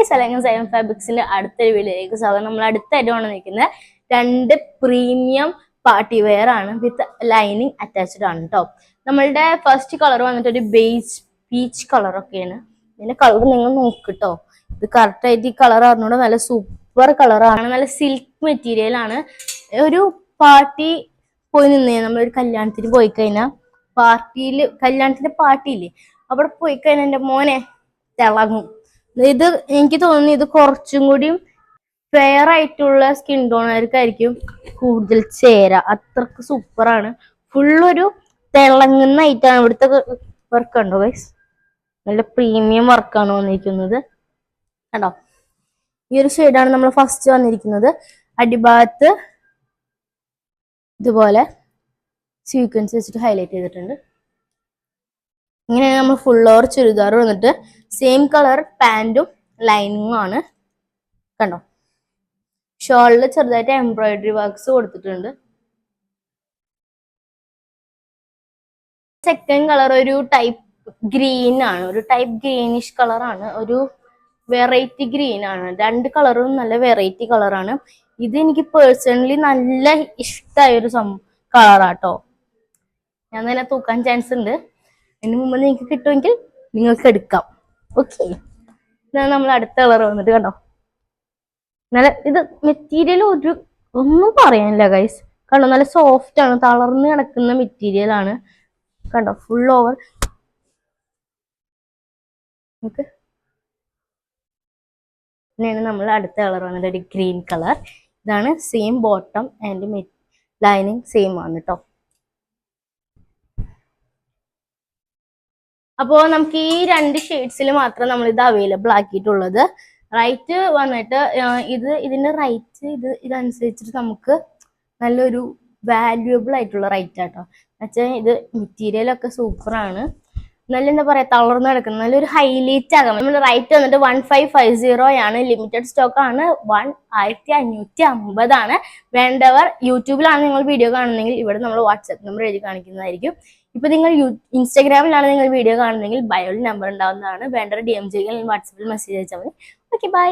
Guys, അല്ലെങ്കിൽ Simon ഫാബ്രിക്സിന്റെ അടുത്തൊരു വീഡിയോയിലേക്ക് സ്വാഗതം. നമ്മൾ അടുത്തായിട്ടാണ് നിൽക്കുന്നത്. 2 പ്രീമിയം പാർട്ടി വെയർ ആണ് വിത്ത് ലൈനിങ് അറ്റാച്ച്ഡ് ആണ് കേട്ടോ. നമ്മളുടെ ഫസ്റ്റ് കളർ വന്നിട്ട് ഒരു ബേജ് പീച്ച് കളർ ഒക്കെയാണ്. ഇതിന്റെ കളർ നിങ്ങൾ നോക്കിട്ടോ. ഇത് കറക്റ്റ് ആയിട്ട് ഈ കളർ അറിഞ്ഞൂടെ നല്ല സൂപ്പർ കളറാണ്. നല്ല സിൽക്ക് മെറ്റീരിയൽ ആണ്. ഒരു പാർട്ടി പോയി നിന്നേ, നമ്മളൊരു കല്യാണത്തിന് പോയി കഴിഞ്ഞാൽ കല്യാണത്തിന്റെ പാർട്ടിയില്ലേ, അവിടെ പോയി കഴിഞ്ഞാൽ എന്റെ മോനെ തിളങ്ങും. ഇത് എനിക്ക് തോന്നുന്നു ഇത് കുറച്ചും കൂടി ഫെയർ ആയിട്ടുള്ള സ്കിൻ ടോണുകാർക്കായിരിക്കും കൂടുതൽ ചേരാ. അത്രക്ക് സൂപ്പറാണ്. ഫുള്ളൊരു തിളങ്ങുന്ന ഐറ്റാണ്. ഇവിടുത്തെ വർക്ക് ഉണ്ടോ ഗൈസ്? നല്ല പ്രീമിയം വർക്കാണ് വന്നിരിക്കുന്നത് കണ്ടോ. ഈ ഒരു ഷെയ്ഡാണ് നമ്മൾ ഫസ്റ്റ് വന്നിരിക്കുന്നത്. അടിഭാഗത്ത് ഇതുപോലെ സീക്വൻസ് വെച്ചിട്ട് ഹൈലൈറ്റ് ചെയ്തിട്ടുണ്ട്. ഇങ്ങനെയാണ് നമ്മൾ ഫുൾ ഓവർ ചുരിദാർ വന്നിട്ട് സെയിം കളർ പാൻറ്റും ലൈനിങ്ങും ആണ് കണ്ടോ. ഷോളിൽ ചെറുതായിട്ട് എംബ്രോയിഡറി വർക്ക്സ് കൊടുത്തിട്ടുണ്ട്. സെക്കൻഡ് കളർ ഒരു ടൈപ്പ് ഗ്രീൻ ആണ്, ഒരു ടൈപ്പ് ഗ്രീനിഷ് കളറാണ്, ഒരു വെറൈറ്റി ഗ്രീൻ ആണ്. 2 കളറും നല്ല വെറൈറ്റി കളറാണ്. ഇത് എനിക്ക് പേഴ്സണലി നല്ല ഇഷ്ടമായ ഒരു കളറാട്ടോ. ഞാൻ തന്നെ തൂക്കാൻ ചാൻസ് ഉണ്ട്. അതിന് മുമ്പ് നിങ്ങൾക്ക് കിട്ടുമെങ്കിൽ നിങ്ങൾക്ക് എടുക്കാം. ഓക്കെ, ഇതാണ് നമ്മൾ അടുത്ത കളർ വന്നിട്ട് കണ്ടോ. നല്ല ഇത് മെറ്റീരിയൽ ഒന്നും പറയാനില്ല ഗൈസ്. കണ്ടോ, നല്ല സോഫ്റ്റ് ആണ്, തളർന്ന് കിടക്കുന്ന മെറ്റീരിയൽ ആണ് കണ്ടോ. Full over okay. പിന്നെയാണ് നമ്മൾ അടുത്ത കളർ വന്നിട്ട് ഒരു ഗ്രീൻ കളർ. ഇതാണ് same bottom and lining same ആണ് കേട്ടോ. അപ്പോൾ നമുക്ക് ഈ 2 ഷെയ്ഡ്സിൽ മാത്രം നമ്മൾ ഇത് അവൈലബിൾ ആക്കിയിട്ടുള്ളത്. റൈറ്റ് വന്നിട്ട് ഇതിന്റെ റൈറ്റ് ഇതനുസരിച്ചിട്ട് നമുക്ക് നല്ലൊരു വാല്യുവബിൾ ആയിട്ടുള്ള റൈറ്റ് ആട്ടോ. എന്നുവെച്ചാൽ ഇത് മെറ്റീരിയൽ ഒക്കെ സൂപ്പറാണ്. നല്ല എന്താ പറയാ, തളർന്ന് കിടക്കുന്നത്, നല്ലൊരു ഹൈലൈറ്റ് ആകാം. നമ്മൾ റൈറ്റ് വന്നിട്ട് 1550 ആണ്. ലിമിറ്റഡ് സ്റ്റോക്ക് ആണ്. 1550 ആണ്. വേണ്ടവർ യൂട്യൂബിലാണ് നിങ്ങൾ വീഡിയോ കാണുന്നെങ്കിൽ ഇവിടെ നമ്മൾ വാട്സ്ആപ്പ് നമ്പർ എഴുതി കാണിക്കുന്നതായിരിക്കും. ഇപ്പൊ നിങ്ങൾ ഇൻസ്റ്റാഗ്രാമിലാണ് നിങ്ങൾ വീഡിയോ കാണുന്നെങ്കിൽ ബയോയിൽ നമ്പർ ഉണ്ടാവുന്നതാണ്. വേണ്ടവർ DM ചെയ്യുക, വാട്സാപ്പിൽ മെസ്സേജ് അയച്ചാൽ മതി. Okay, by.